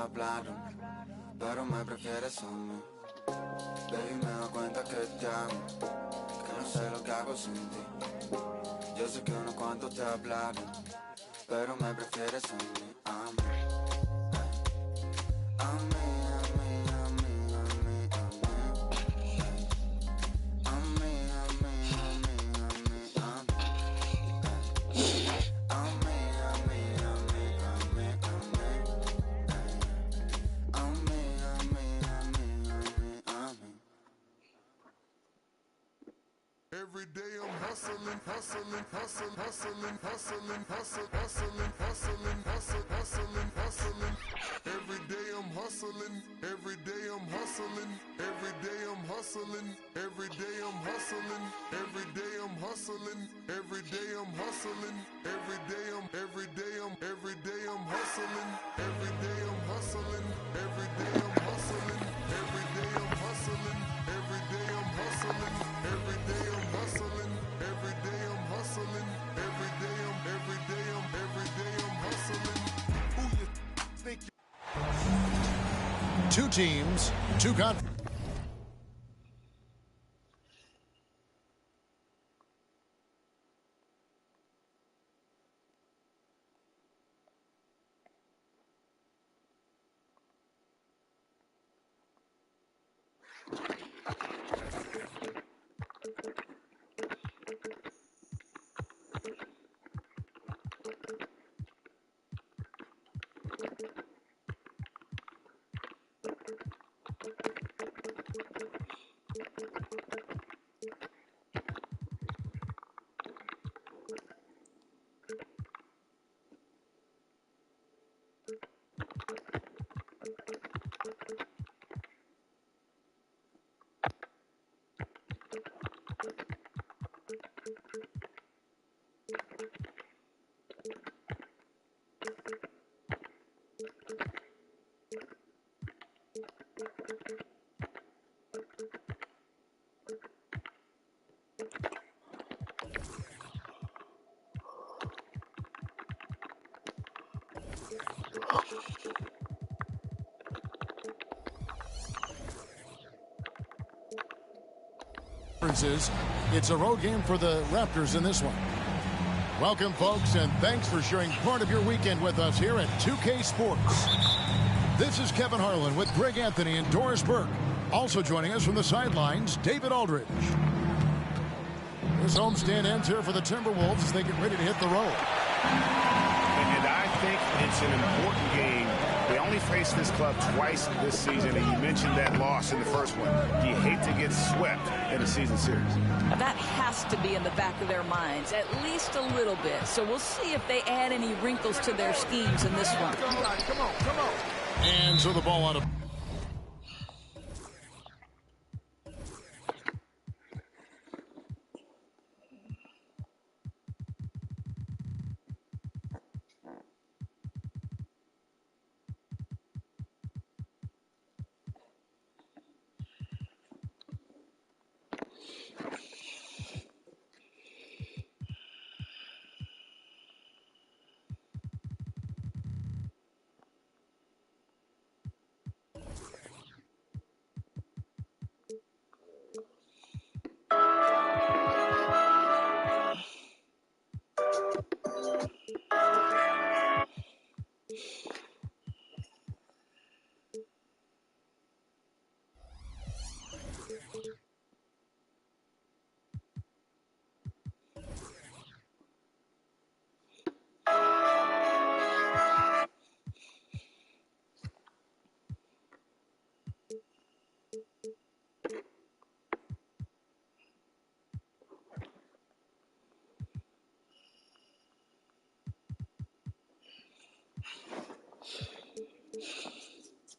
Hablaron, pero me prefieres a mí. Baby, me doy cuenta que te amo, que no sé lo que hago sin ti. Yo sé que unos cuantos te hablaron, pero me prefieres a mí, a mí. A mí, a mí, a mí, a mí, a mí. A mí, a mí, a mí, a mí, a mí. A mí, a mí, a mí, a mí, a mí. A mí, a mí, a mí, a mí, a mí. Every day I'm hustling, hustling, hustling, hustling, hustling, hustling, hustling, hustling, hustling, hustling, hustling. Every day I'm hustling, every day I'm hustling, every day I'm hustling, every day I'm hustling, every day I'm hustling, every day I'm hustling, every day I'm every day I'm every day I'm hustling, every day I'm hustling, every day I'm hustling, every day I'm hustling, every day I'm hustling, every day I'm hustling, every day I'm hustling, every day I'm every day I'm every day I'm hustling. Who you think you Two teams, two conferences. It's a road game for the Raptors in this one. Welcome, folks, and thanks for sharing part of your weekend with us here at 2K Sports. This is Kevin Harlan with Greg Anthony and Doris Burke. Also joining us from the sidelines, David Aldridge. This homestand ends here for the Timberwolves as they get ready to hit the road. And I think it's an important game. They only faced this club twice this season, and you mentioned that loss in the first one. You hate to get swept in a season series. That has to be in the back of their minds, at least a little bit. So we'll see if they add any wrinkles to their schemes in this one. come on, come on. And so the ball out of...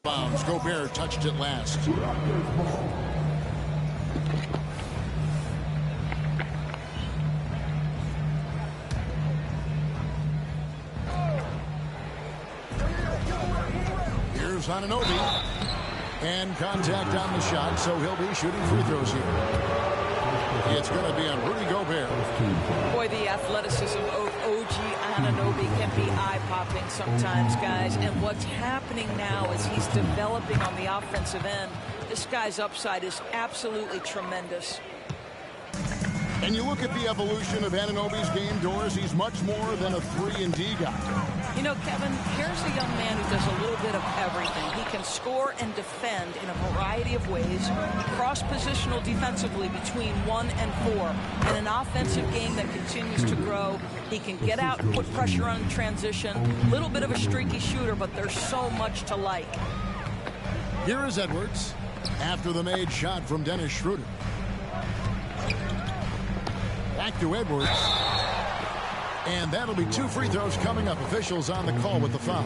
bounds. Gobert touched it last. Here's Anunoby. And contact on the shot, so he'll be shooting free throws here. It's going to be on Rudy Gobert. Boy, the athleticism of OG Anunoby can be eye-popping sometimes, guys. And what's happening now is he's developing on the offensive end. This guy's upside is absolutely tremendous. And you look at the evolution of Anunoby's game, Doris, he's much more than a 3-and-D guy. You know, Kevin, here's a young man who does a little bit of everything. He can score and defend in a variety of ways, cross-positional defensively between 1 and 4, and an offensive game that continues to grow. He can get out and put pressure on transition, a little bit of a streaky shooter, but there's so much to like. Here is Edwards after the made shot from Dennis Schroeder. Back to Edwards. And that'll be 2 free throws coming up. Officials on the call with the foul.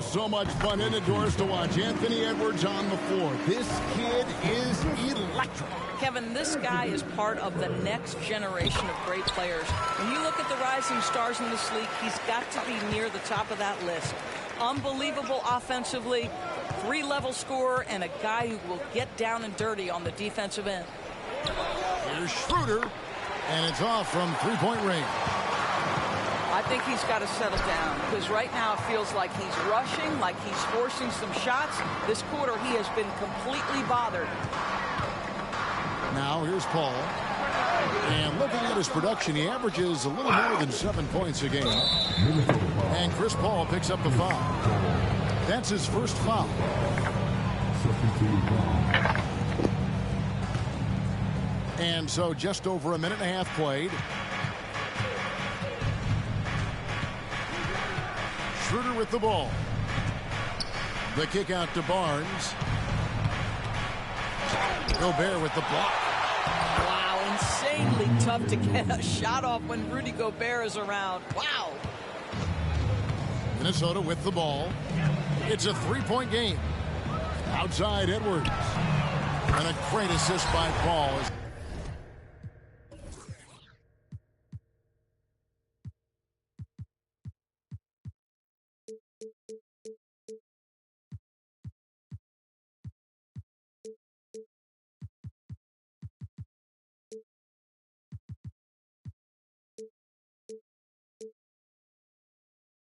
So much fun in the doors to watch. Anthony Edwards on the floor. This kid is electric. Kevin, this guy is part of the next generation of great players. When you look at the rising stars in this league, he's got to be near the top of that list. Unbelievable offensively, 3-level scorer, and a guy who will get down and dirty on the defensive end. Here's Schroeder, and it's off from 3-point range. I think he's got to settle down because right now it feels like he's rushing, like he's forcing some shots. This quarter he has been completely bothered. Now here's Paul. And looking at his production, he averages a little more than 7 points a game. And Chris Paul picks up the foul. That's his first foul. And so just over a minute and a half played. Schroeder with the ball. The kick out to Barnes. Gobert with the block. Wow, insanely tough to get a shot off when Rudy Gobert is around. Wow. Minnesota with the ball. It's a 3-point game. Outside Edwards. And a great assist by Paul.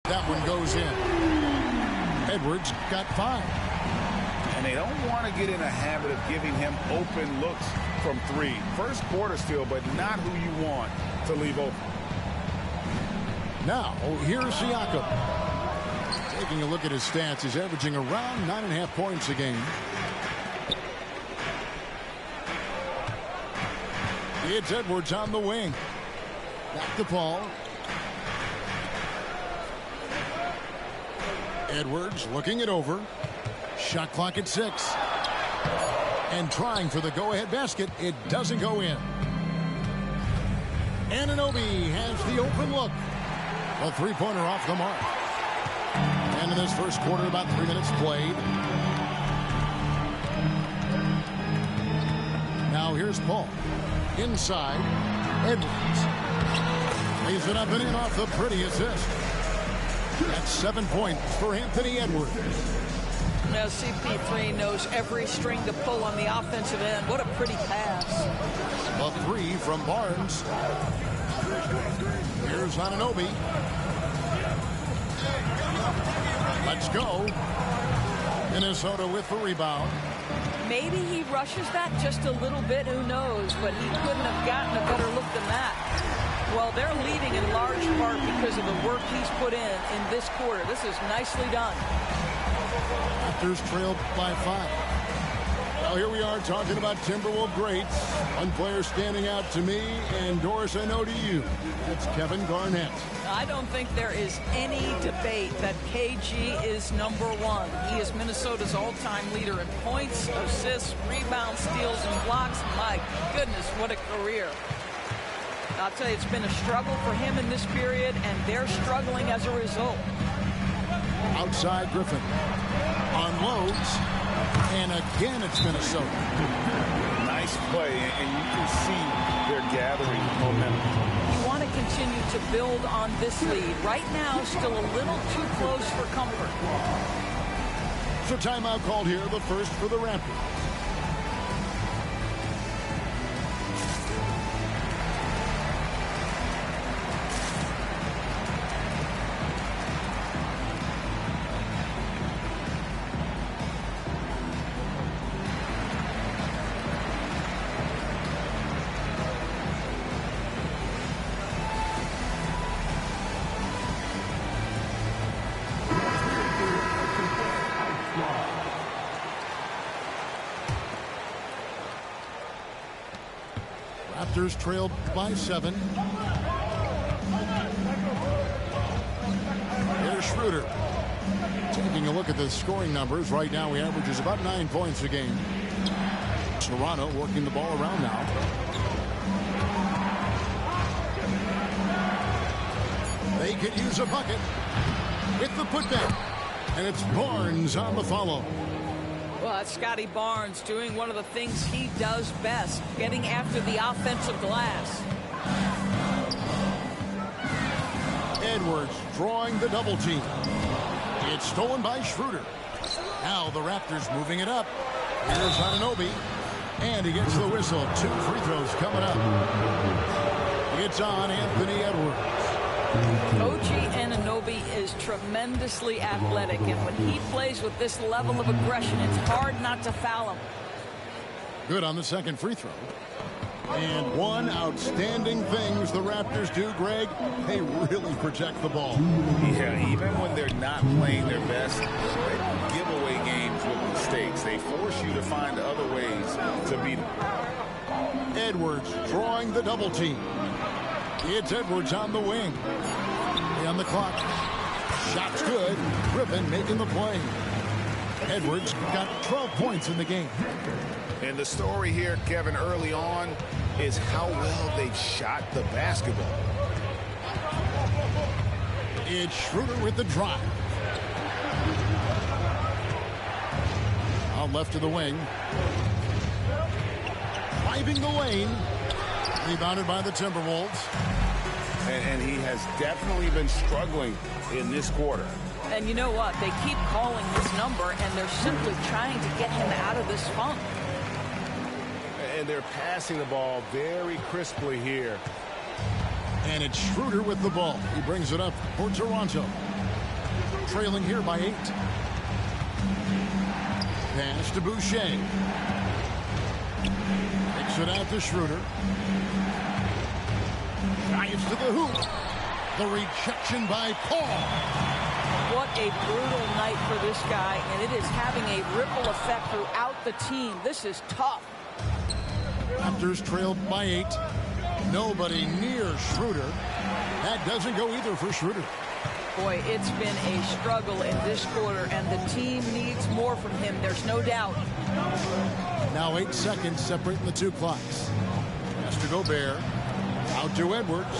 That one goes in. Edwards got 5. And they don't want to get in a habit of giving him open looks from 3. First quarter still, but not who you want to leave open. Now, here's Siakam. Taking a look at his stats, he's averaging around 9.5 points a game. It's Edwards on the wing. Back to Paul. Edwards looking it over. Shot clock at 6. And trying for the go-ahead basket. It doesn't go in. Anunoby has the open look. A 3-pointer off the mark. And in this first quarter, about 3 minutes played. Now here's Paul. Inside. Edwards. Lays it up and in off the pretty assist. That's 7 points for Anthony Edwards. Now CP3 knows every string to pull on the offensive end. What a pretty pass. A 3 from Barnes. Here's Anunoby. Let's go. Minnesota with the rebound. Maybe he rushes that just a little bit, who knows, but he couldn't have gotten a better look than that. Well, they're leading in large part because of the work he's put in this quarter. This is nicely done. Raptors trailed by 5. Well, here we are talking about Timberwolves greats. One player standing out to me, and Doris, I know to you. That's Kevin Garnett. I don't think there is any debate that KG is #1. He is Minnesota's all-time leader in points, assists, rebounds, steals, and blocks. My goodness, what a career. I'll tell you, it's been a struggle for him in this period, and they're struggling as a result. Outside Griffin. Unloads. And again, it's Minnesota. Nice play, and you can see they're gathering momentum. You want to continue to build on this lead. Right now, still a little too close for comfort. So timeout called here, the first for the Raptors. Raptors trailed by 7. Here's Schroeder. Taking a look at the scoring numbers, right now he averages about 9 points a game. Toronto working the ball around now. They could use a bucket with the putback. And it's Barnes on the follow. Well, that's Scotty Barnes doing one of the things he does best, getting after the offensive glass. Edwards drawing the double team. It's stolen by Schroeder. Now the Raptors moving it up. Here's Anunoby. And he gets the whistle. 2 free throws coming up. It's on Anthony Edwards. OG Anunoby is tremendously athletic, and when he plays with this level of aggression, it's hard not to foul him. Good on the second free throw. And one outstanding things the Raptors do, Greg, they really protect the ball. Yeah, even when they're not playing their best, they don't give away games with mistakes. They force you to find other ways to beat them. Edwards drawing the double team. It's Edwards on the wing. On the clock. Shot's good. Griffin making the play. Edwards got 12 points in the game. And the story here, Kevin, early on is how well they've shot the basketball. It's Schroeder with the drive. Out left to the wing. Driving the lane. Rebounded by the Timberwolves. And he has definitely been struggling in this quarter. And you know what? They keep calling his number, and they're simply trying to get him out of this funk. And they're passing the ball very crisply here. And it's Schroeder with the ball. He brings it up for Toronto. Trailing here by 8. Pass to Boucher. Takes it out to Schroeder. Drives to the hoop. The rejection by Paul. What a brutal night for this guy, and it is having a ripple effect throughout the team. This is tough. Raptors trailed by 8. Nobody near Schroeder. That doesn't go either for Schroeder. Boy, it's been a struggle in this quarter, and the team needs more from him. There's no doubt. Now 8 seconds separating the 2 clocks. Has to Gobert. Out to Edwards.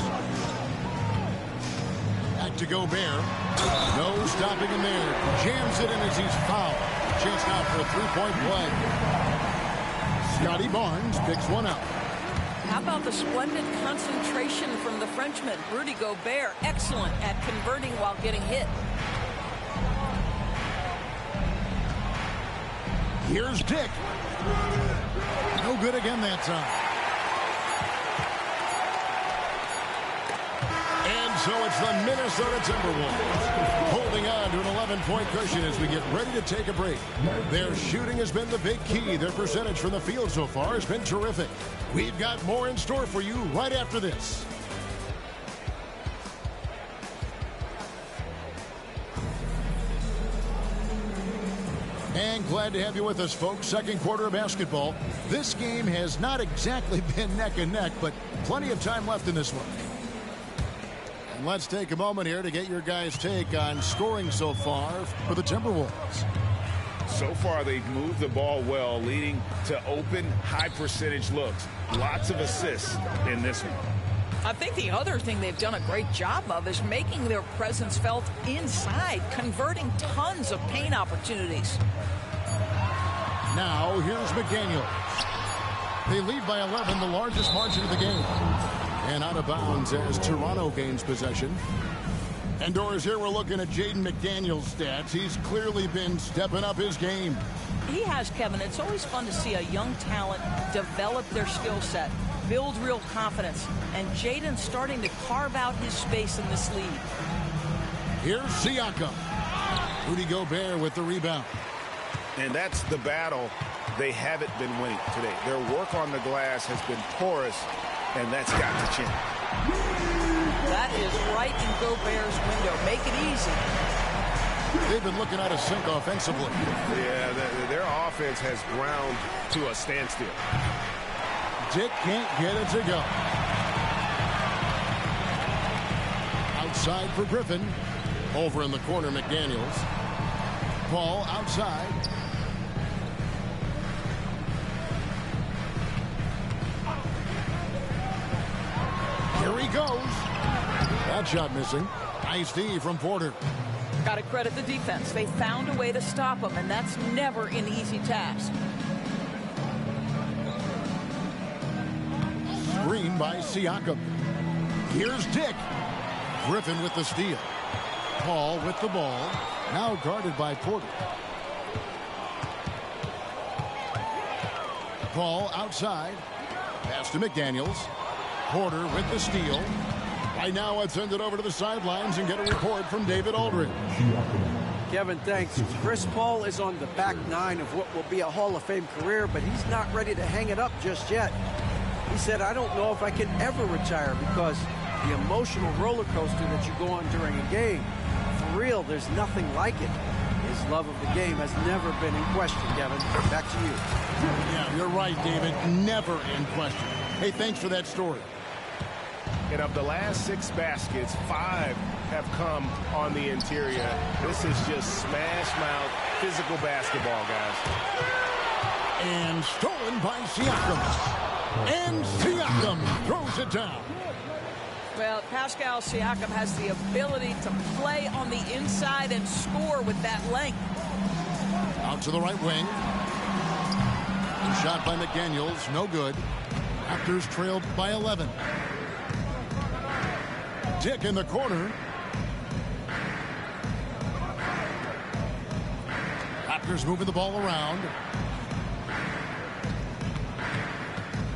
Back to Gobert. No stopping him there. Jams it in as he's fouled. Chance now for a 3-point play. Scotty Barnes picks one up. How about the splendid concentration from the Frenchman, Rudy Gobert? Excellent at converting while getting hit. Here's Dick. No good again that time. And so it's the Minnesota Timberwolves holding on to an 11-point cushion as we get ready to take a break. Their shooting has been the big key. Their percentage from the field so far has been terrific. We've got more in store for you right after this. And glad to have you with us, folks. Second quarter of basketball. This game has not exactly been neck and neck, but plenty of time left in this one. And let's take a moment here to get your guys' take on scoring so far for the Timberwolves. So far, they've moved the ball well, leading to open, high-percentage looks. Lots of assists in this one. I think the other thing they've done a great job of is making their presence felt inside, converting tons of paint opportunities. Now, here's McDaniels. They lead by 11, the largest margin of the game. And out of bounds as Toronto gains possession. And Doris, here we're looking at Jaden McDaniels' stats. He's clearly been stepping up his game. He has, Kevin. It's always fun to see a young talent develop their skill set, build real confidence, and Jaden's starting to carve out his space in this league. Here's Siakam. Rudy Gobert with the rebound. And that's the battle they haven't been winning today. Their work on the glass has been porous, and that's got to change. That is right in Gobert's window. Make it easy. They've been looking out of sync offensively. Yeah, their offense has ground to a standstill. Dick can't get it to go. Outside for Griffin. Over in the corner, McDaniels. Ball outside. Here he goes. That shot missing. Nice D from Porter. Got to credit the defense. They found a way to stop him, and that's never an easy task. Screen by Siakam. Here's Dick. Griffin with the steal. Paul with the ball. Now guarded by Porter. Paul outside. Pass to McDaniels. Porter with the steal. Right now, let's send it over to the sidelines and get a report from David Aldridge. Kevin, thanks. Chris Paul is on the back nine of what will be a Hall of Fame career, but he's not ready to hang it up just yet. He said, I don't know if I can ever retire because the emotional roller coaster that you go on during a game, for real, there's nothing like it. His love of the game has never been in question, Kevin. Back to you. Yeah, you're right, David. Never in question. Hey, thanks for that story. And of the last 6 baskets, 5 have come on the interior. This is just smash mouth physical basketball, guys. And stolen by Siakam. And Siakam throws it down. Well, Pascal Siakam has the ability to play on the inside and score with that length. Out to the right wing. The shot by McDaniels, no good. Raptors trailed by 11. Dick in the corner. Raptors moving the ball around.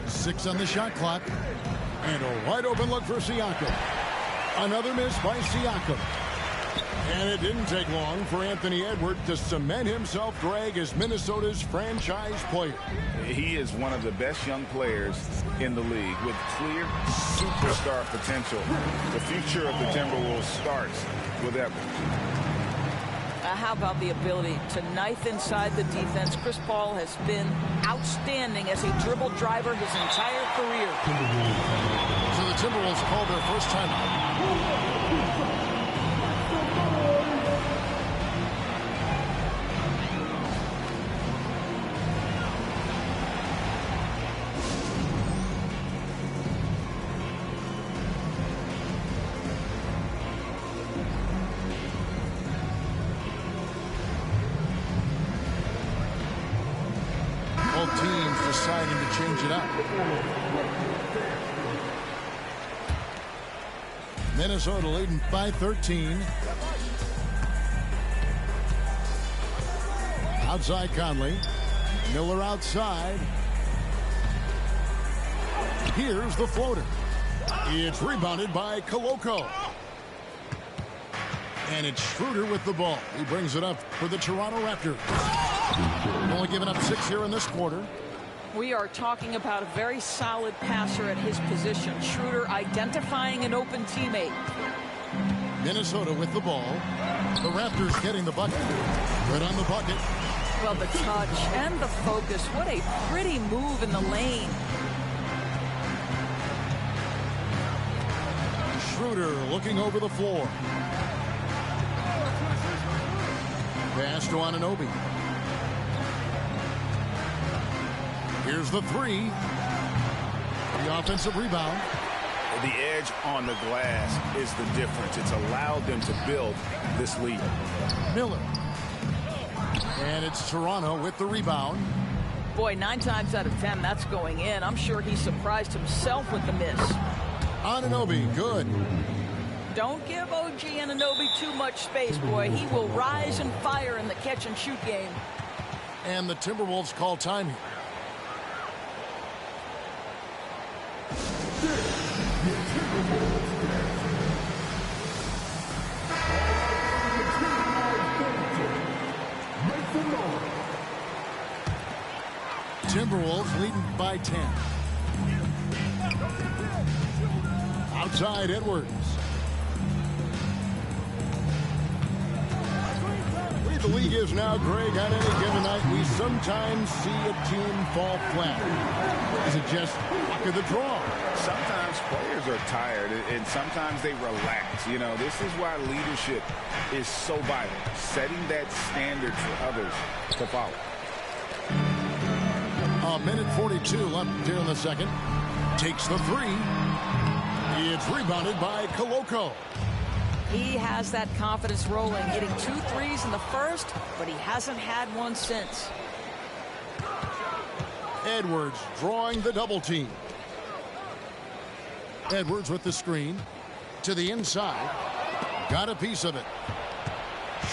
6 on the shot clock. And a wide open look for Siakam. Another miss by Siakam. And it didn't take long for Anthony Edwards to cement himself, Greg, as Minnesota's franchise player. He is one of the best young players in the league with clear superstar potential. The future of the Timberwolves starts with Edwards. How about the ability to knife inside the defense? Chris Paul has been outstanding as a dribble driver his entire career. So the Timberwolves called their first timeout. Both teams deciding to change it up. Minnesota leading by 13. Outside Conley. Miller outside. Here's the floater. It's rebounded by Koloko. And it's Schroeder with the ball. He brings it up for the Toronto Raptors. Only giving up 6 here in this quarter. We are talking about a very solid passer at his position. Schroeder identifying an open teammate. Minnesota with the ball. The Raptors getting the bucket. Good on the bucket. Well, the touch and the focus. What a pretty move in the lane. Schroeder looking over the floor. Pass to Anunoby. Here's the 3. The offensive rebound. The edge on the glass is the difference. It's allowed them to build this lead. Miller. And it's Toronto with the rebound. Boy, 9 times out of 10, that's going in. I'm sure he surprised himself with the miss. Anunoby, good. Don't give OG Anunoby too much space, boy. He will rise and fire in the catch-and-shoot game. And the Timberwolves call time here. Timberwolves leading by 10. Outside Edwards. the league is now, Greg, on any given night, we sometimes see a team fall flat. Is it just luck of the draw? Sometimes players are tired, and sometimes they relax. You know, this is why leadership is so vital, setting that standard for others to follow. A minute 42 left here in the second. Takes the three. It's rebounded by Koloko. He has that confidence rolling, hitting 2 threes in the first, but he hasn't had one since. Edwards drawing the double team. Edwards with the screen to the inside. Got a piece of it.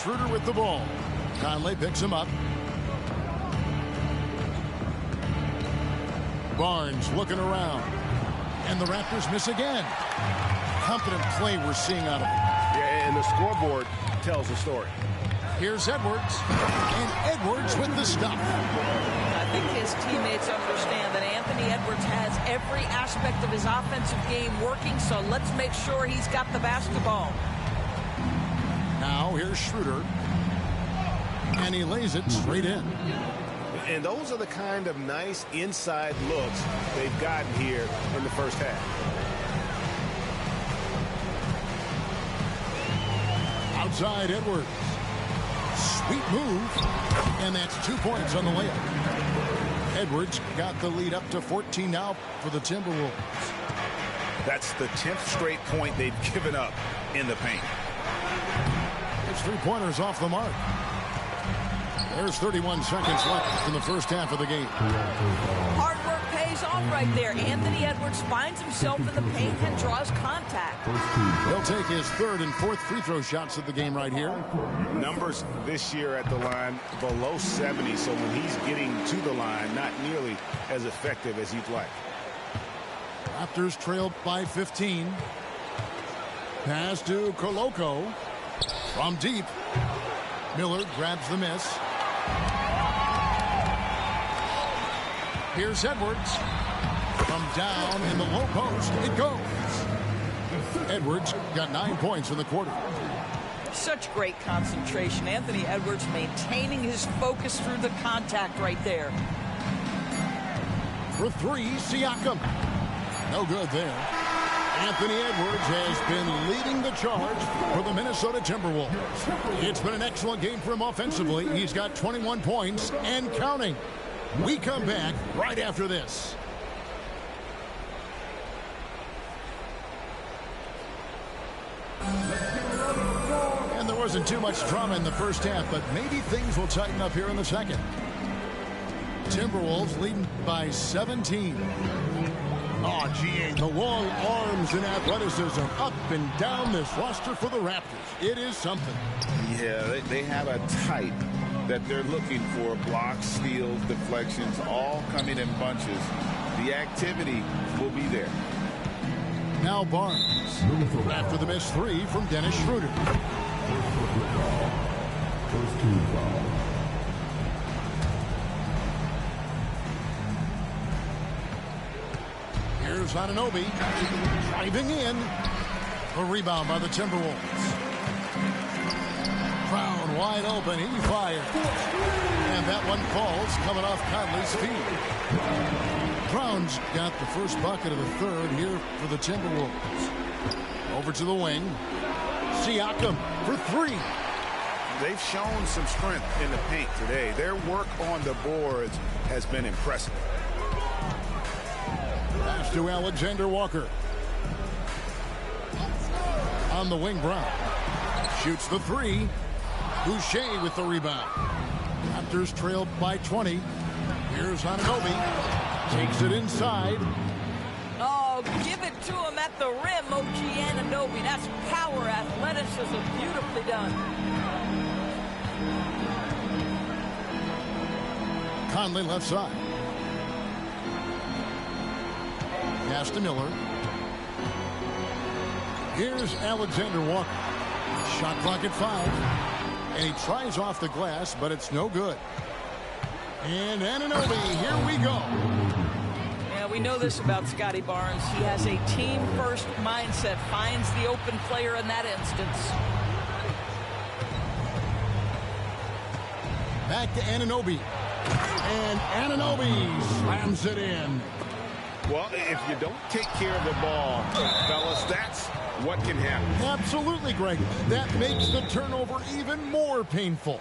Schroeder with the ball. Conley picks him up. Barnes looking around. And the Raptors miss again. Confident play we're seeing out of him. Yeah, and the scoreboard tells the story. Here's Edwards. And Edwards with the stop. I think his teammates understand that Anthony Edwards has every aspect of his offensive game working, so let's make sure he's got the basketball. Now here's Schroeder. And he lays it straight in. And those are the kind of nice inside looks they've gotten here in the first half. Outside Edwards. Sweet move. And that's 2 points on the layup. Edwards got the lead up to 14 now for the Timberwolves. That's the 10th straight point they've given up in the paint. It's 3-pointers off the mark. There's 31 seconds left in the first half of the game. Hard work pays off right there. Anthony Edwards finds himself in the paint and draws contact. He'll take his third and fourth free throw shots of the game right here. Numbers this year at the line below 70, so when he's getting to the line, not nearly as effective as he'd like. Raptors trailed by 15. Pass to Koloko. From deep. Miller grabs the miss. Here's Edwards. From down in the low post, it goes. Edwards got 9 points in the quarter. Such great concentration. Anthony Edwards maintaining his focus through the contact right there. For three, Siakam. No good there. Anthony Edwards has been leading the charge for the Minnesota Timberwolves. It's been an excellent game for him offensively. He's got 21 points and counting. We come back right after this. And there wasn't too much drama in the first half, but maybe things will tighten up here in the second. Timberwolves leading by 17. Oh, gee, the long arms and athleticism up and down this roster for the Raptors. It is something. Yeah, they have a type that they're looking for. Blocks, steals, deflections, all coming in bunches. The activity will be there. Now Barnes. After the missed three from Dennis Schroeder. Here's Anunoby driving in. A rebound by the Timberwolves. Brown wide open. He fires. And that one falls coming off Conley's feet. Brown's got the first bucket of the third here for the Timberwolves. Over to the wing. Siakam for three. They've shown some strength in the paint today. Their work on the boards has been impressive. Pass to Alexander Walker. On the wing, Brown. Shoots the three. Boucher with the rebound. Raptors trailed by 20. Here's Anunoby. Takes it inside. Oh, give it to him at the rim, OG Anunoby. That's power, athleticism, beautifully done. Conley left side. Pass to Miller. Here's Alexander Walker. Shot clock at 5. And he tries off the glass, but it's no good. And Anunoby, here we go. Yeah, we know this about Scotty Barnes. He has a team-first mindset, finds the open player in that instance. Back to Anunoby. And Anunoby slams it in. Well, if you don't take care of the ball, fellas, that's what can happen. Absolutely, Greg. That makes the turnover even more painful.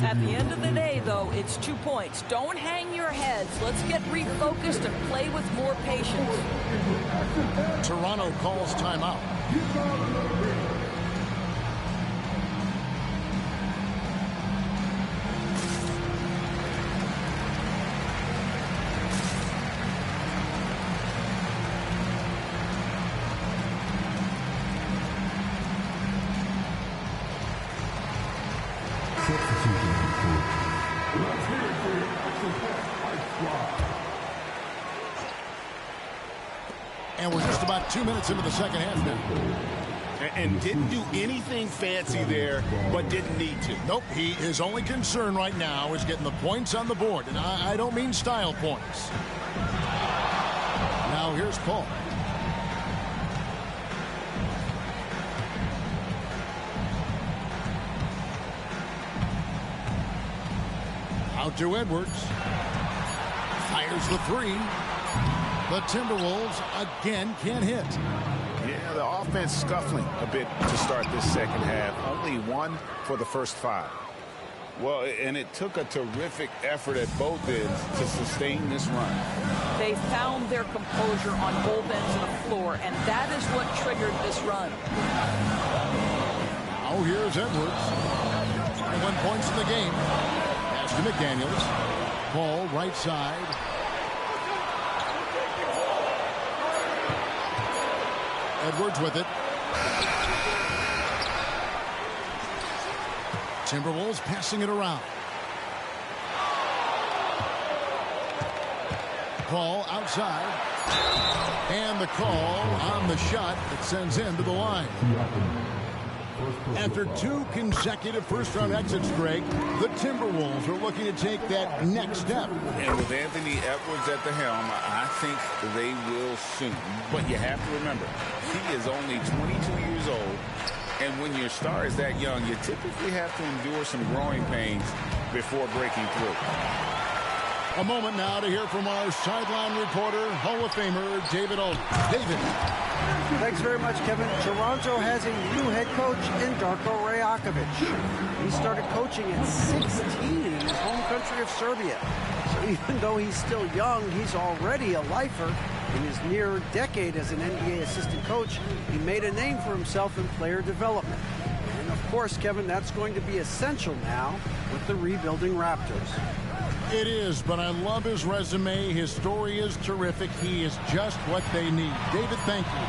At the end of the day, though, it's 2 points. Don't hang your heads. Let's get refocused and play with more patience. Toronto calls timeout. And we're just about 2 minutes into the second half now. And didn't do anything fancy there, but didn't need to. Nope, his only concern right now is getting the points on the board. And I don't mean style points. Now here's Paul. Out to Edwards. Fires the three. The Timberwolves again can't hit. Yeah, the offense scuffling a bit to start this second half. Only one for the first 5. Well, and it took a terrific effort at both ends to sustain this run. They found their composure on both ends of the floor, and that is what triggered this run. Now here's Edwards. 21 points in the game. Pass to McDaniels. Ball right side. Edwards with it. Timberwolves passing it around. Ball outside. And the call on the shot that sends him to the line. After 2 consecutive first-round exits, Greg, the Timberwolves are looking to take that next step. And with Anthony Edwards at the helm, I think they will soon. But you have to remember, he is only 22 years old. And when your star is that young, you typically have to endure some growing pains before breaking through. A moment now to hear from our sideline reporter, Hall of Famer David Aldridge. David. Thanks very much, Kevin. Toronto has a new head coach in Darko Rajakovic. He started coaching at 16 in his home country of Serbia. So even though he's still young, he's already a lifer. In his near decade as an NBA assistant coach, he made a name for himself in player development. And of course, Kevin, that's going to be essential now with the rebuilding Raptors. It is, but I love his resume. His story is terrific. He is just what they need. David, thank you.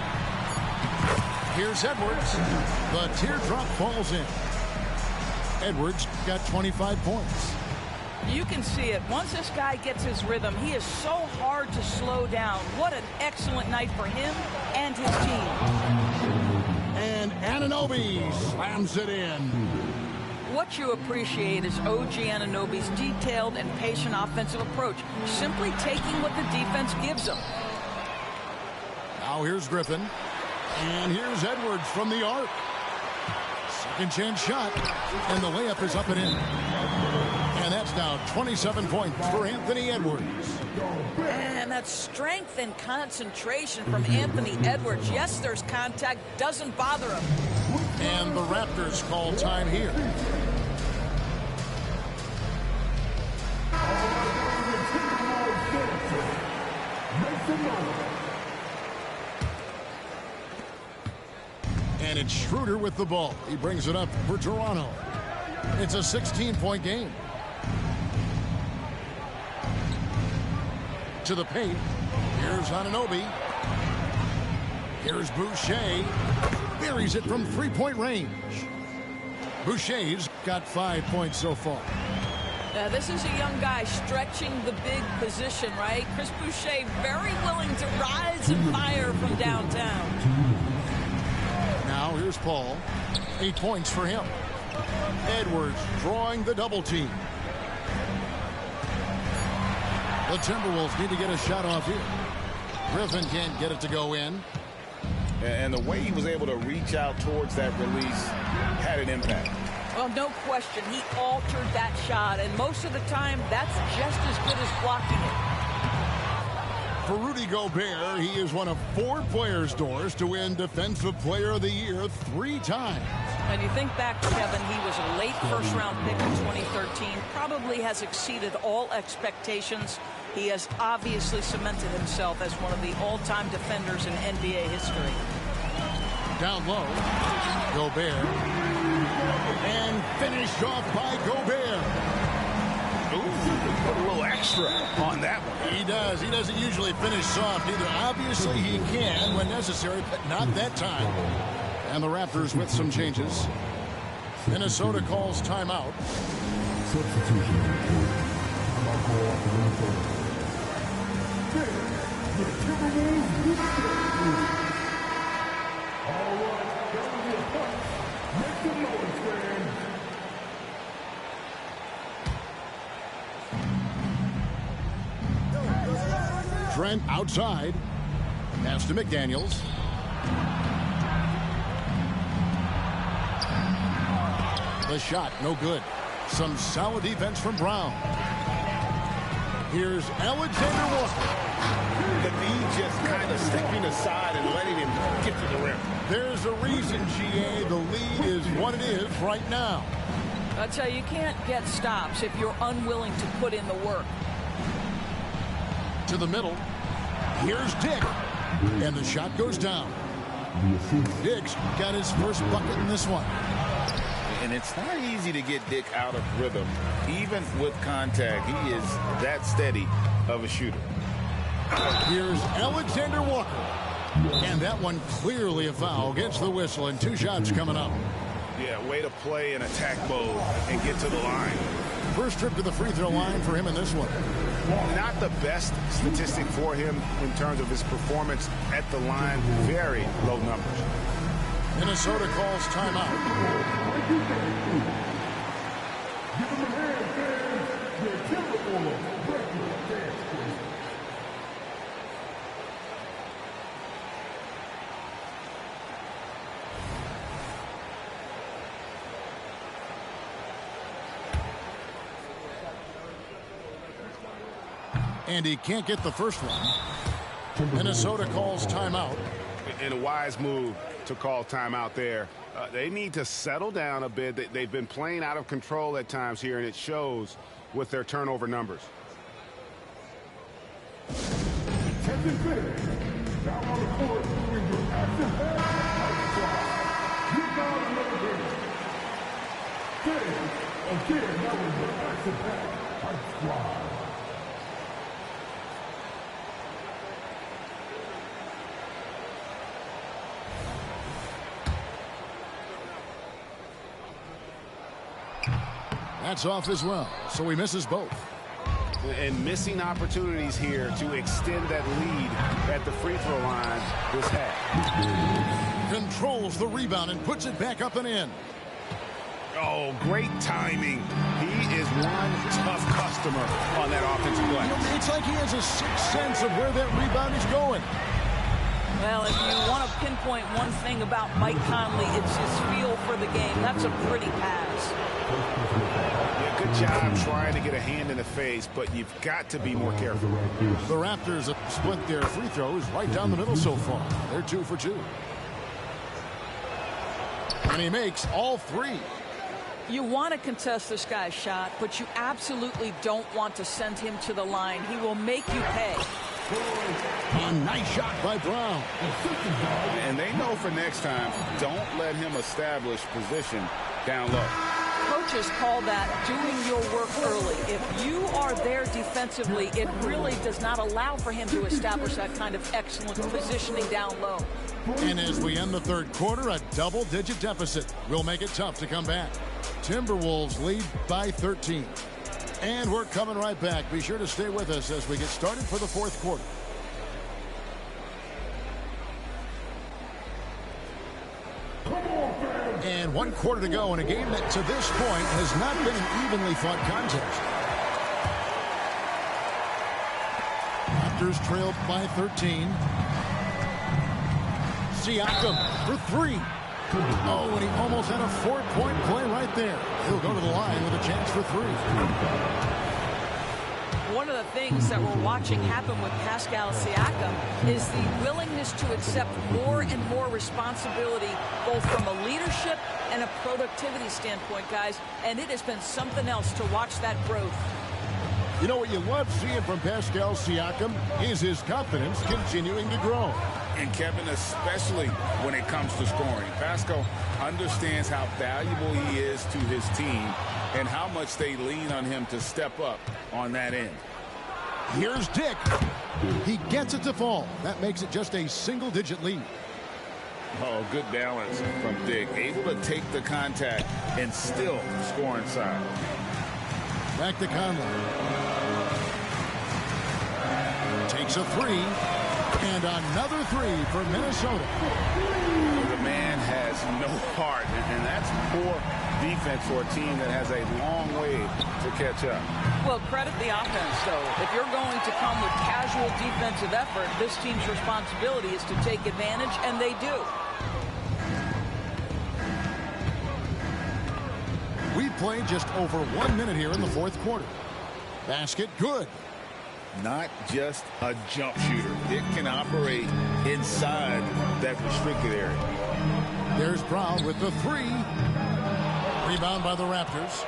Here's Edwards. The teardrop falls in. Edwards got 25 points. You can see it. Once this guy gets his rhythm, he is so hard to slow down. What an excellent night for him and his team. And Anunoby slams it in. What you appreciate is OG Anunoby's detailed and patient offensive approach, simply taking what the defense gives him. Now here's Griffin. And here's Edwards from the arc. Second chance shot. And the layup is up and in. And that's now 27 points for Anthony Edwards. And that strength and concentration from Anthony Edwards. Yes, there's contact. Doesn't bother him. And the Raptors call time here. And it's Schroeder with the ball. He brings it up for Toronto. It's a 16-point game. To the paint. Here's Anunoby. Here's Boucher. Buries it from three-point range. Boucher's got 5 points so far. Now, this is a young guy stretching the big position, right? Chris Boucher very willing to rise and fire from downtown. Now here's Paul. 8 points for him. Edwards drawing the double team. The Timberwolves need to get a shot off here. Griffin can't get it to go in. And the way he was able to reach out towards that release had an impact. Well, no question, he altered that shot, and most of the time, that's just as good as blocking it. For Rudy Gobert, he is one of 4 players, Doris, to win Defensive Player of the Year 3 times. And you think back, Kevin, he was a late first-round pick in 2013, probably has exceeded all expectations. He has obviously cemented himself as one of the all-time defenders in NBA history. Down low, Gobert. And finished off by Gobert. Ooh, put a little extra on that one. He does. He doesn't usually finish soft either. Obviously, he can when necessary, but not that time. And the Raptors with some changes. Minnesota calls timeout. Trent outside. Pass to McDaniels. The shot, no good. Some solid defense from Brown. Here's Alexander Walker. The lead just kind of stepping aside and letting him get to the rim. There's a reason, GA, the lead is what it is right now. I tell you can't get stops if you're unwilling to put in the work. To the middle. Here's Dick. And the shot goes down. Dick's got his first bucket in this one. And it's not easy to get Dick out of rhythm. Even with contact, he is that steady of a shooter. Here's Alexander Walker. And that one clearly a foul. Gets the whistle and 2 shots coming up. Yeah, way to play in attack mode and get to the line. First trip to the free throw line for him in this one. Not the best statistic for him in terms of his performance at the line. Very low numbers. Minnesota calls timeout. And he can't get the first one. Minnesota calls timeout. And a wise move to call timeout there. They need to settle down a bit. They've been playing out of control at times here, and it shows with their turnover numbers. That's off as well, so he misses both. And missing opportunities here to extend that lead at the free throw line this half. Controls the rebound and puts it back up and in. Oh, great timing. He is one tough customer on that offensive play. It's like he has a sixth sense of where that rebound is going. Well, if you want to pinpoint one thing about Mike Conley, it's his feel for the game. That's a pretty pass. Yeah, good job trying to get a hand in the face, but you've got to be more careful. The Raptors have split their free throws right down the middle so far. They're 2 for 2. And he makes all 3. You want to contest this guy's shot, but you absolutely don't want to send him to the line. He will make you pay. A nice shot by Brown. And they know for next time, don't let him establish position down low. Coaches call that doing your work early. If you are there defensively, it really does not allow for him to establish that kind of excellent positioning down low. And as we end the third quarter, a double-digit deficit will make it tough to come back. Timberwolves lead by 13. And we're coming right back. Be sure to stay with us as we get started for the fourth quarter. And 1 quarter to go in a game that to this point has not been an evenly fought contest. Raptors trailed by 13. Siakam for 3. Oh, and he almost had a 4-point play right there. He'll go to the line with a chance for 3. One of the things that we're watching happen with Pascal Siakam is the willingness to accept more and more responsibility, both from a leadership and a productivity standpoint, guys. And it has been something else to watch that growth. You know what you love seeing from Pascal Siakam is his confidence continuing to grow. And Kevin, especially when it comes to scoring, Pascal understands how valuable he is to his team and how much they lean on him to step up on that end. Here's Dick. He gets it to fall. That makes it just a single-digit lead. Oh, good balance from Dick. Able to take the contact and still score inside. Back to Conley. Takes a 3. And another 3 for Minnesota. The man has no heart, and that's poor defense for a team that has a long way to catch up. Well, credit the offense, though. If you're going to come with casual defensive effort, this team's responsibility is to take advantage, and they do. We've played just over 1 minute here in the 4th quarter. Basket good. Not just a jump shooter. It can operate inside that restricted area. There's Brown with the 3. Rebound by the Raptors.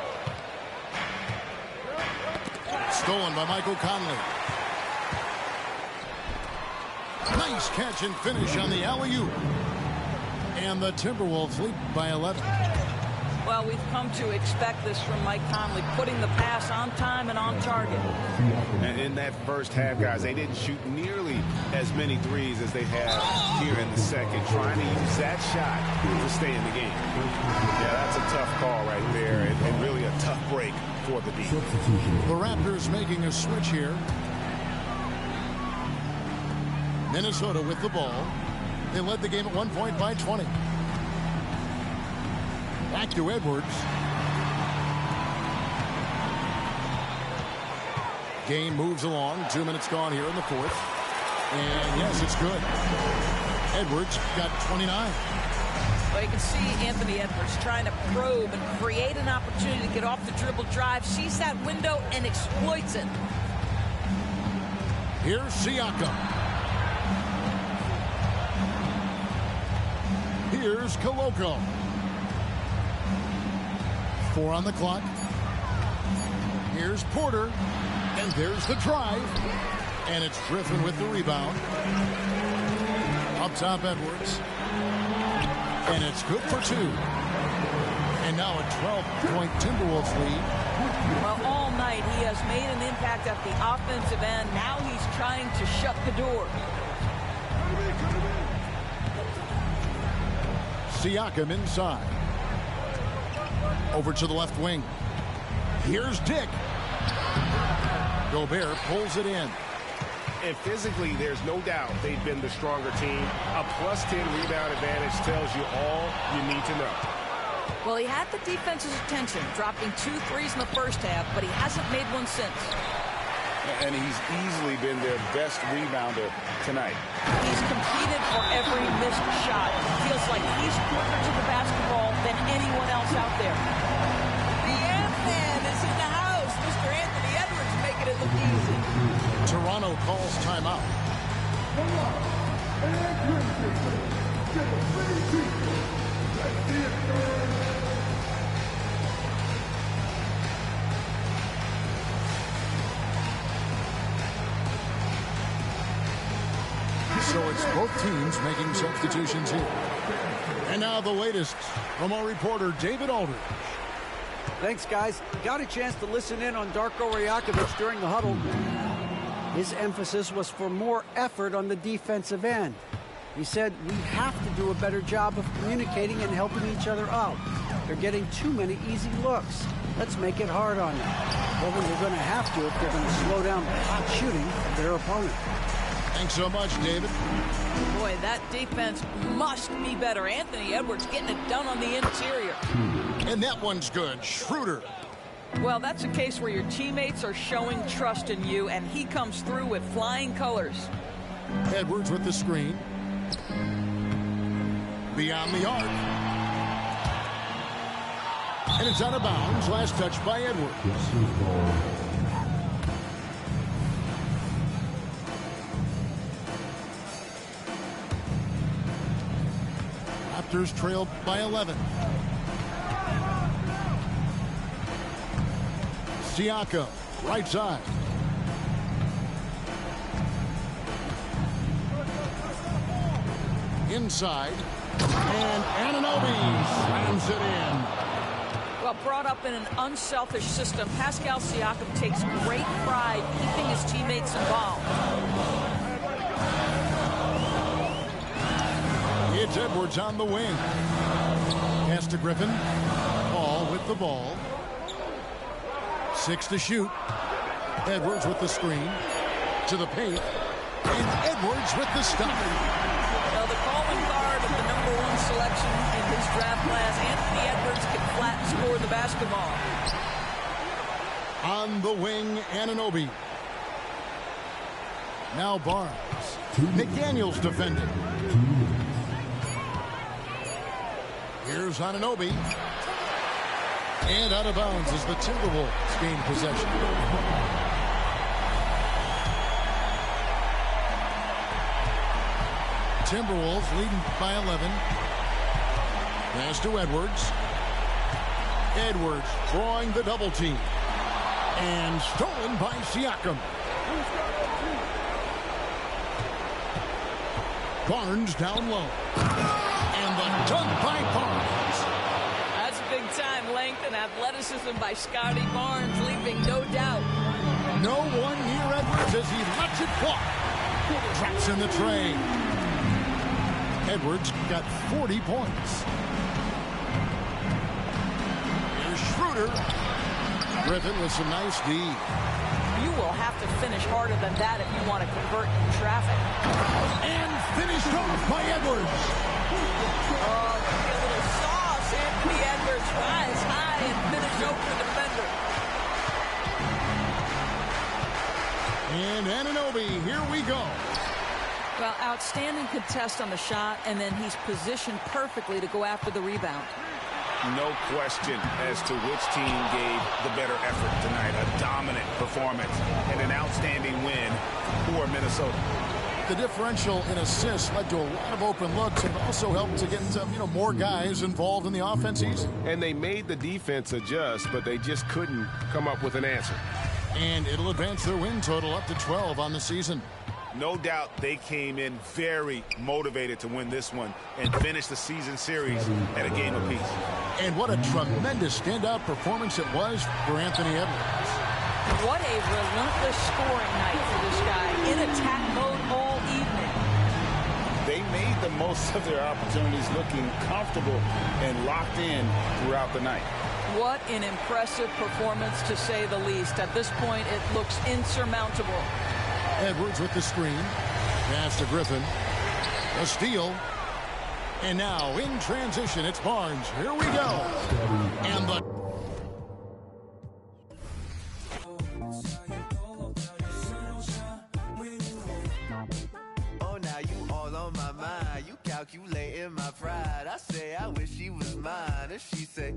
Stolen by Michael Conley. Nice catch and finish on the alley-oop. And the Timberwolves lead by 11. Well, we've come to expect this from Mike Conley, putting the pass on time and on target. And in that first half, guys, they didn't shoot nearly as many threes as they have here in the second, trying to use that shot to stay in the game. Yeah, that's a tough call right there, and really a tough break for the defense. The Raptors making a switch here. Minnesota with the ball. They led the game at 1 point by 20. Back to Edwards. Game moves along. 2 minutes gone here in the 4th. And yes, it's good. Edwards got 29. Well, you can see Anthony Edwards trying to probe and create an opportunity to get off the dribble drive. Sees that window and exploits it. Here's Siakam. Here's Koloko. 4 on the clock. Here's Porter. And there's the drive. And it's Griffin with the rebound. Up top, Edwards. And it's good for 2. And now a 12-point Timberwolves lead. Well, all night he has made an impact at the offensive end. Now he's trying to shut the door. Siakam inside. Over to the left wing. Here's Dick. Gobert pulls it in. And physically, there's no doubt they've been the stronger team. A +10 rebound advantage tells you all you need to know. Well, he had the defense's attention, dropping 2 threes in the first half, but he hasn't made one since. And he's easily been their best rebounder tonight. He's competed for every missed shot. Feels like he's quicker to the basketball than anyone else out there. The Ant-Man is in the house. Mr. Anthony Edwards making it look easy. Toronto calls timeout. So it's both teams making substitutions here. And now the latest from our reporter, David Aldridge. Thanks, guys. Got a chance to listen in on Darko Rajakovic during the huddle. His emphasis was for more effort on the defensive end. He said, we have to do a better job of communicating and helping each other out. They're getting too many easy looks. Let's make it hard on them. Well, then they're going to have to if they're going to slow down the hot shooting of their opponent. Thanks so much, David. Boy, that defense must be better. Anthony Edwards getting it done on the interior. And that one's good. Schroeder. Well, that's a case where your teammates are showing trust in you, and he comes through with flying colors. Edwards with the screen. Beyond the arc. And it's out of bounds. Last touch by Edwards. Raptors trail by 11. Siakam, right side. Inside. And Anunoby slams it in. Well, brought up in an unselfish system, Pascal Siakam takes great pride keeping his teammates involved. It's Edwards on the wing. Pass to Griffin. Paul with the ball. 6 to shoot. Edwards with the screen. To the paint. And Edwards with the stop. Well, the calling card of the #1 selection in his draft class, Anthony Edwards, can flat score the basketball. On the wing, Anunoby. Now Barnes. McDaniels defending. Here's Anunoby. And out of bounds as the Timberwolves gain possession. Timberwolves leading by 11. Pass to Edwards. Edwards drawing the double team. And stolen by Siakam. Barnes down low. And the dunk by Barnes. That's big-time length and athleticism by Scotty Barnes, leaving no doubt. No one near Edwards as he lets it fly. Traps in the tray. Edwards got 40 points. Here's Schroeder. Griffin with some nice D. You will have to finish harder than that if you want to convert in traffic. And finished off by Edwards. Oh, a little sauce. Anthony Edwards rise high and finish over the defender. And Anunoby, here we go. Well, outstanding contest on the shot, and then he's positioned perfectly to go after the rebound. No question as to which team gave the better effort tonight. A dominant performance and an outstanding win for Minnesota. The differential in assists led to a lot of open looks and also helped to get more guys involved in the offense easy. And they made the defense adjust, but they just couldn't come up with an answer. And it'll advance their win total up to 12 on the season. No doubt they came in very motivated to win this one and finish the season series at a game apiece. And what a tremendous standout performance it was for Anthony Edwards. What a relentless scoring night for this guy. In attack mode all evening. They made the most of their opportunities, looking comfortable and locked in throughout the night. What an impressive performance, to say the least. At this point, it looks insurmountable. Edwards with the screen. Pass to Griffin. A steal. And now in transition, it's Barnes. Here we go. And the... Oh, now you all on my mind. You calculating my pride. I say I wish she was mine. And she say,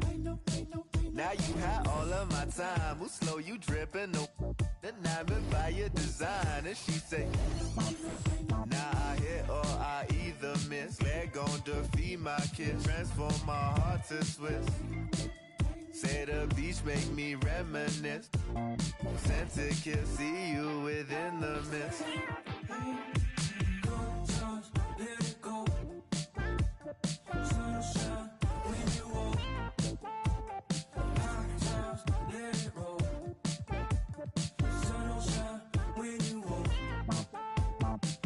now you had all of my time. Who slow you dripping? Enamored by your design. And she say, now I hit or I either miss. Leg gon' defeat my kid. Transform my heart to Swiss. Say the beach make me reminisce. Sent to kiss, see you within the mist. Let it go. Sunshine when you walk. High times, let it roll. Sunshine when you walk.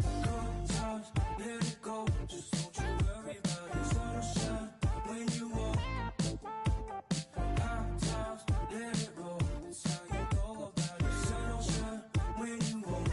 Good times, let it go. Just don't you worry about it. Sunshine when you walk. High times, let it roll. That's how you go about it. Sunshine when you walk.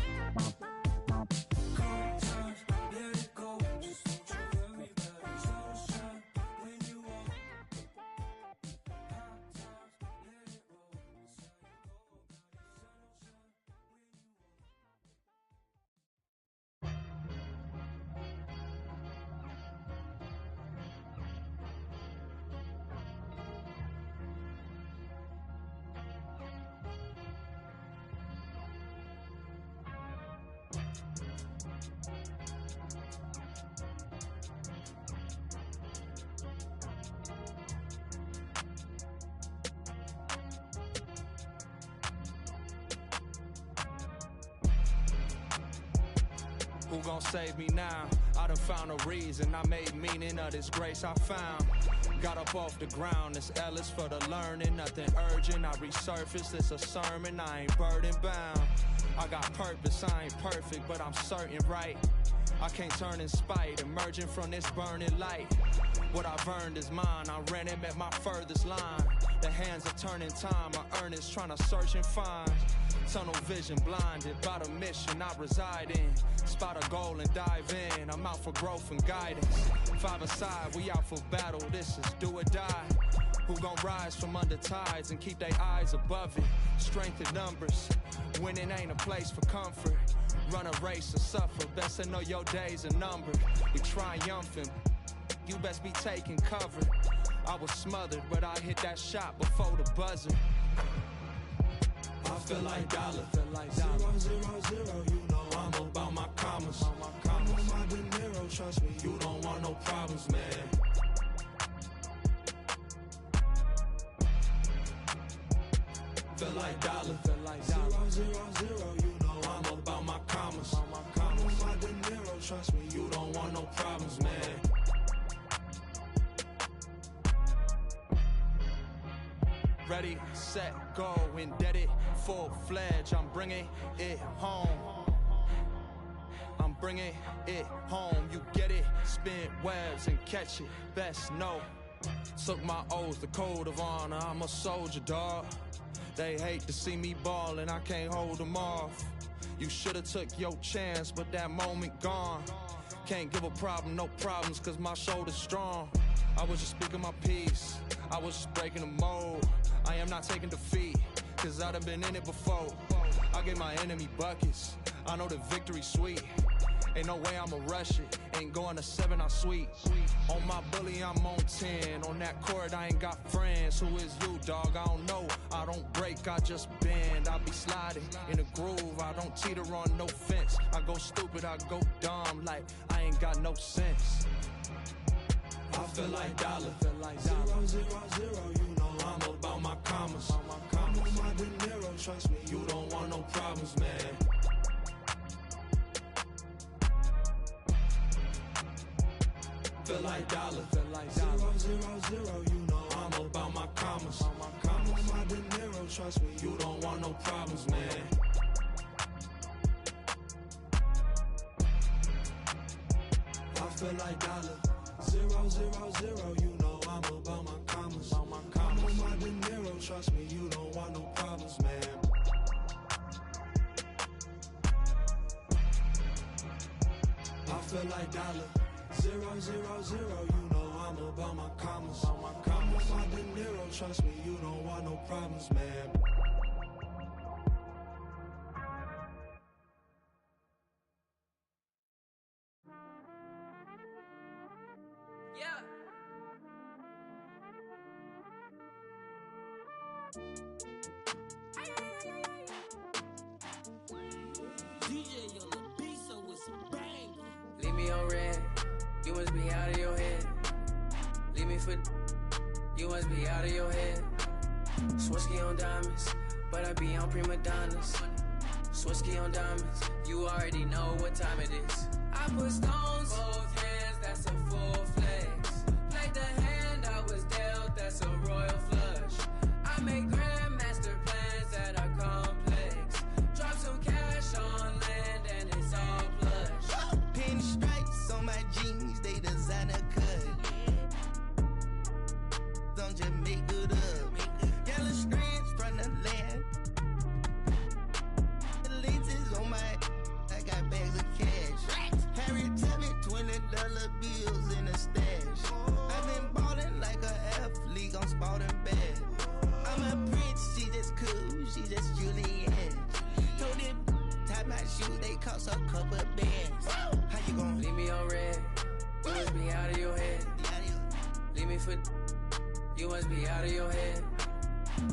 Who gon' save me now? I done found a reason. I made meaning of this grace I found. Got up off the ground, this L is for the learning. Nothing urgent, I resurfaced, it's a sermon. I ain't burden bound. I got purpose, I ain't perfect, but I'm certain, right? I can't turn in spite, emerging from this burning light. What I've earned is mine, I ran him at my furthest line. The hands of turning time, I earn is trying to search and find. Tunnel vision blinded by the mission I reside in. Spot a goal and dive in, I'm out for growth and guidance. Five aside, we out for battle, this is do or die. Who gon' rise from under tides and keep their eyes above it? Strength in numbers, winning ain't a place for comfort. Run a race or suffer, best to know your days are numbered. We triumphant, you best be taking cover. I was smothered, but I hit that shot before the buzzer. I feel like dollar, 0, 0, 0, you know I'm about my commas. I'm on my dinero, trust me, you don't want no problems, man. Feel like dollar, 0, 0, 0, you know I'm about my commas. I'm on my dinero, trust me, you don't want no problems, man. Ready, set, go, indebted, full-fledged, I'm bringing it home. I'm bringing it home, you get it, spin webs and catch it, best know. Took my oath, the code of honor, I'm a soldier, dawg. They hate to see me ballin', I can't hold them off. You should've took your chance, but that moment gone. Can't give a problem, no problems, cause my shoulder's strong. I was just speaking my piece, I was just breaking the mold. I am not taking defeat, cause I done been in it before. I gave my enemy buckets, I know the victory's sweet. Ain't no way I'ma rush it, ain't going to 7, I sweet. On my bully, I'm on 10, on that court, I ain't got friends. Who is you, dog? I don't know, I don't break, I just bend. I be sliding in a groove, I don't teeter on no fence. I go stupid, I go dumb, like I ain't got no sense. I feel like dollar, 0, 0, 0, you know I'm about my commas. I'm on my dinero, trust me, you don't want no problems, man. Feel like dollar, 0, 0, 0, you know I'm about my commas. I'm on my dinero, trust me, you don't want no problems, man. I feel like dollar, 0, 0, 0, you know I'm about my commas. I'm on my dinero, trust me, you don't want no problems, man. I feel like dollar, 0, 0, 0, you know I'm about my commas. I'm on my dinero, trust me, you don't want no problems, man. Yeah. DJ on the beat, so it's a bang. Leave me on red, you must be out of your head. Leave me for, you must be out of your head. Swirsky on diamonds, but I be on prima donnas. Swirsky on diamonds, you already know what time it is. I put stones, both hands, that's a full flex. Played the hand I was dealt, that's a royal flush. I make grandmaster plans that are complex. Drop some cash on land and it's all plush. Pinstripes on my jeans, they designer cut. Don't just make it up. Yellow strands from the land. The lenses on my, I got bags of cash. Harry tell me $20 bills in a stash. I've been ballin' like an athlete on Spalding bad. I'm a prince, she just cool, she just Julianne. Told them, tie my shoes, they cost a couple bands. How you gon' Leave me on red, you must be out of your head. Leave me for, you must be out of your head.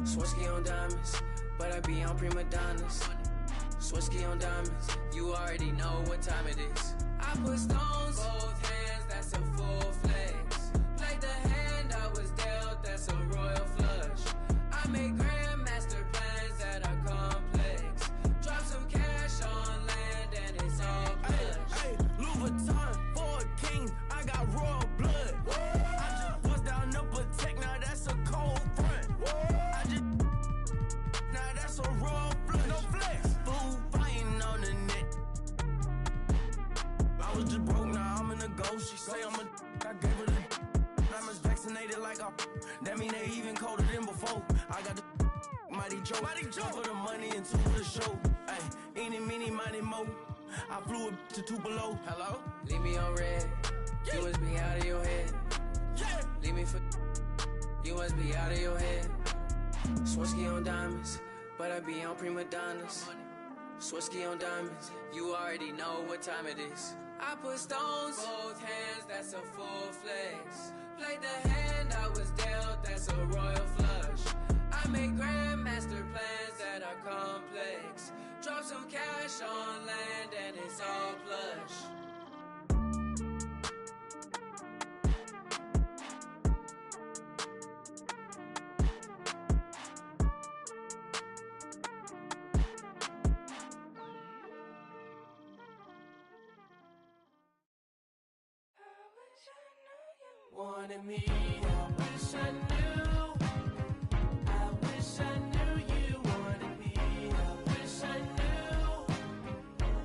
Swirsky on diamonds, but I be on prima donnas. Swisky on diamonds, you already know what time it is. I put stones, both hands, that's a full flex. Played the hand I was dealt, that's a royal flush. I make grandmaster plans that are complex. Drop some cash on land and it's all plush. Hey, Louis Vuitton for a king, I got royal blood. I just bust down the protect, now that's a cold front. I just, now that's a royal flush. No flex, fool fighting on the net. I was just broke, now I'm in the ghost. She say I'm a, I gave her the, diamonds vaccinated like a, that mean they even colder than before. I got the mighty joke, for the money and two for the show. Ay, eeny, meeny, miny, mo. I flew up to Tupelo. Hello? Leave me on red, you must be out of your head. Leave me for, you must be out of your head. Swisky on diamonds, but I be on prima donnas. Swisky on diamonds, you already know what time it is. I put stones, both hands, that's a full flex. Played the hand I was dealt, that's a royal flush. I make grandmaster plans that are complex. Drop some cash on land and it's all plush. Wanted me, I wish I knew. I wish I knew you wanted me. I wish I knew.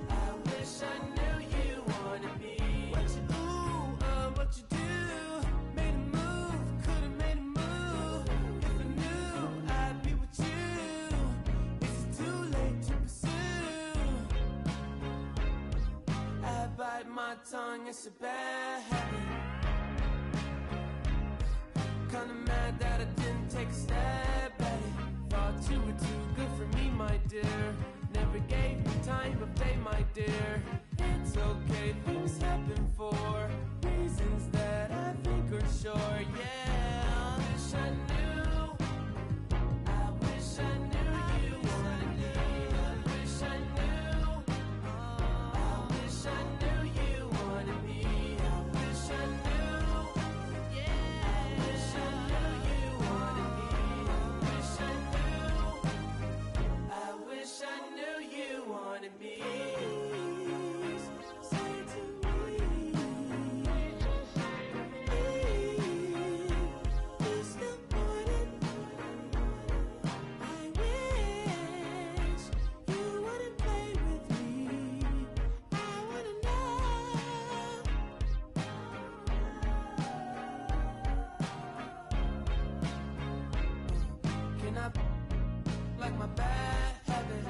I wish I knew you wanted me. What you do? Made a move, could've made a move. If I knew I'd be with you. Is it too late to pursue? I bite my tongue, it's a bad habit. Kinda mad that I didn't take a step at it. Thought you were too good for me, my dear. Never gave me time of day, my dear. It's okay, things happen for reasons that I think are sure. Yeah, I wish I knew. I wish I knew you wanted me. I wish I knew. I wish I knew you wanted me. I wish I knew. Yeah, I wish I knew you wanted me. I wish I knew. I wish I knew you wanted me. Say to me, you still want it. I wish you wouldn't play with me. I wanna know. Can I like my bad habit?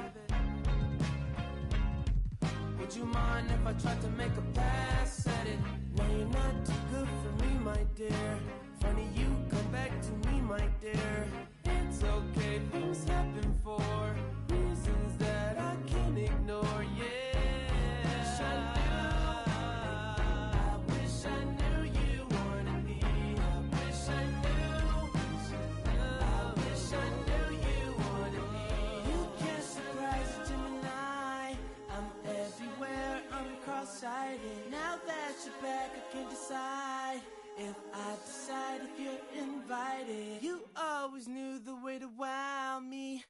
Would you mind if I tried to make a pass at it? No, you're not too good for me, my dear. Funny you come back to me, my dear. It's okay, things happen for reasons that I can't ignore. Yeah, I wish I knew you wanted me. I wish I knew. I wish I knew you wanted me. You can't surprise a Gemini. I'm everywhere, I'm cross-sighted. Now that you're back, I can decide if I decide if you're invited. You always knew the way to wow me.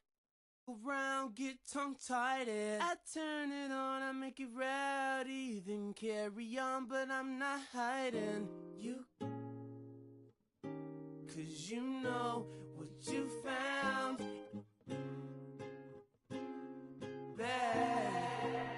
Around, get tongue-tied. I turn it on, I make it rowdy. Then carry on, but I'm not hiding. You, 'cause you know what you found bad.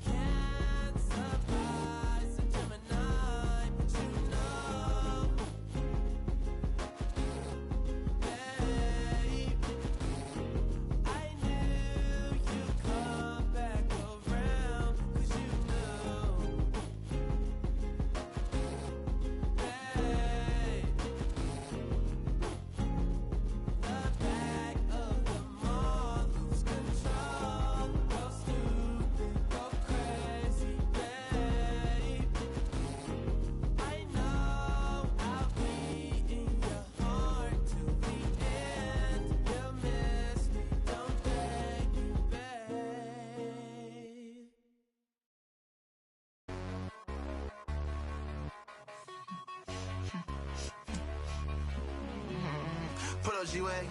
Can't surprise a Gemini, but you know world, G-Way.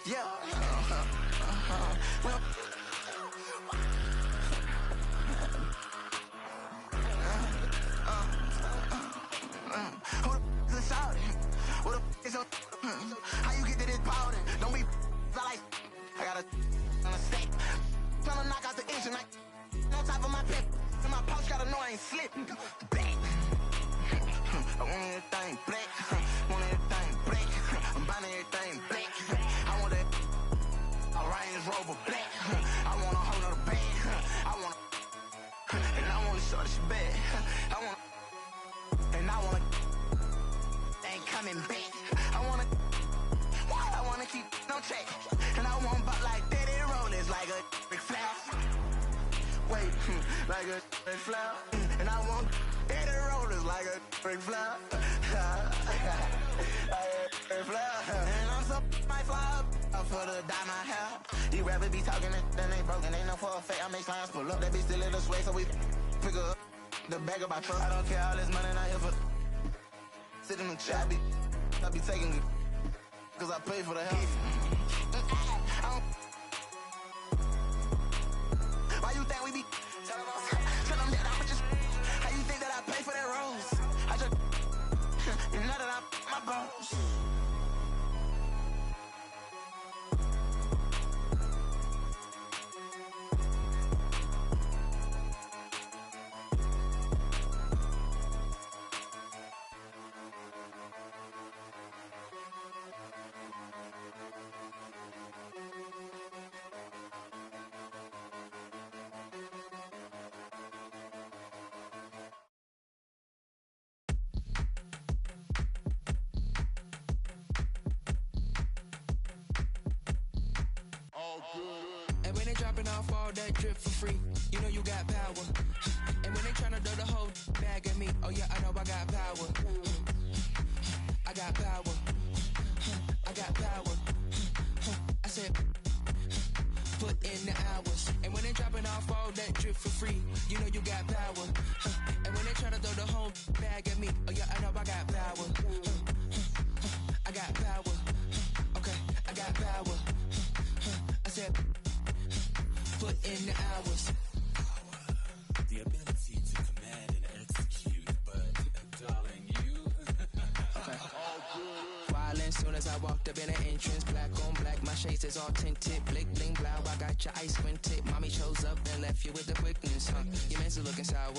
Yeah. Well, who the is shouting? Who the is your how you get to this powder? Don't be I got a on a stack. Tryna knock out the engine like on top of my pep. And my pouch gotta know I ain't slipping. Bang. I want everything black. Want everything black. I'm buying everything black. I want that a Range Rover black. I want a whole nother bag. I want and I want to show this bad. I want and I want ain't coming back. I wanna keep no check. And I want butt like Daddy Rollers, like a big flower. Wait, like a big flower. And I want Daddy Rollers, like a big flower. And I'm so my fly up for the dye my hair. These rappers be talking and then they broken. Ain't no for a fact. I make slimes pull up. That bitch still in the sway, so we pick her up. The bag of my truck. I don't care all this money not here for. Sit in the chair, I be taking it. Cause I pay for the help. Why you think we be tell them that I'm just how you think that I pay for that rose? I just you know that I'm my boss. And when they dropping off all that drip for free, you know you got power. And when they tryna throw the whole bag at me, oh yeah, I know I got power. I got power. I got power. I said, put in the hours. And when they dropping off all that drip for free, you know you got power. And when they tryna throw the whole bag at me, oh yeah, I know I got power. I got power. Okay, I got power. I said, put in the hours. The ability to command and execute, but darling, you. Okay. Violin, soon as I walked up in the entrance, black on black, my shades is all tinted, blick, bling, blow, I got your eyes squinted. Mommy chose up and left you with the quickness, huh? Your man's looking sour,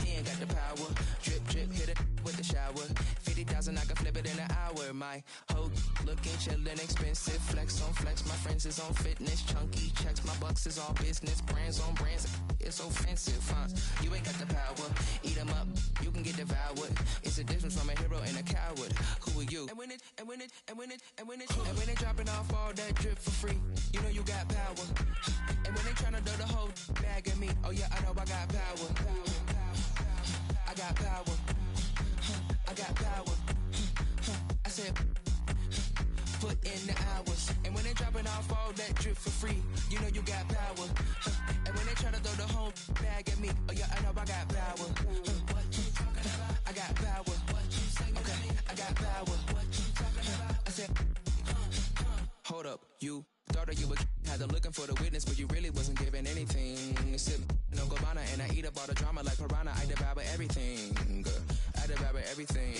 he ain't got the power. Drip, drip, hit it with the shower. 50,000, I can flip it in an hour. My hoe looking chillin', expensive. Flex on flex, my friends is on fitness. Chunky checks, my bucks is all business. Brands on brands, it's offensive, huh? You ain't got the power. Eat 'em up, you can get devoured. It's a difference from a hero and a coward. Who are you? And when they dropping off all that drip for free, you know you got power. And when they tryna throw the whole bag at me, oh yeah, I know I got power. I got power. I got power. I said, put in the hours. And when they dropping off all that drip for free, you know you got power. And when they try to throw the whole bag at me, oh yeah, I know I got power. I got power. Okay, I got power. I said, hold up, you thought that you would had them looking for the witness, but you really wasn't giving anything. Sip no Gabbana and I eat up all the drama like piranha. I devour everything. I devour everything.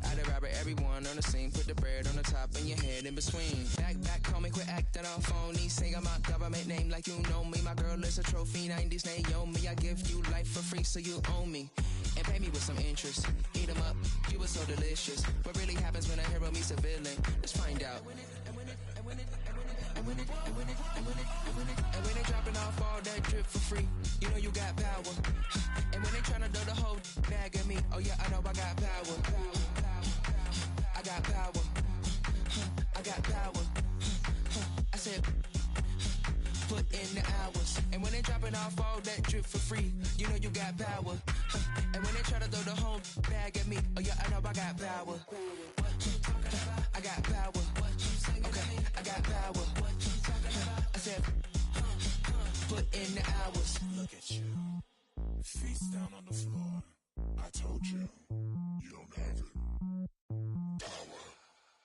I devour everyone on the scene. Put the bread on the top and your head in between. Back, call me, quit acting all phony. Sing my government name like you know me. My girl is a trophy, 90s Naomi. I give you life for free, so you own me. And pay me with some interest. Eat 'em up, you were so delicious. What really happens when a hero meets a villain? Let's find out. And when they dropping off all that drip for free, you know you got power. And when they tryna throw the whole bag at me, oh yeah, I know I got power. I got power. I got power. I said, put in the hours. And when they dropping off all that drip for free, you know you got power. And when they try to throw the whole bag at me, oh yeah, I know I got power. I got power. Okay, I got power. I said, put in the hours. Look at you, face down on the floor. I told you, you don't have it.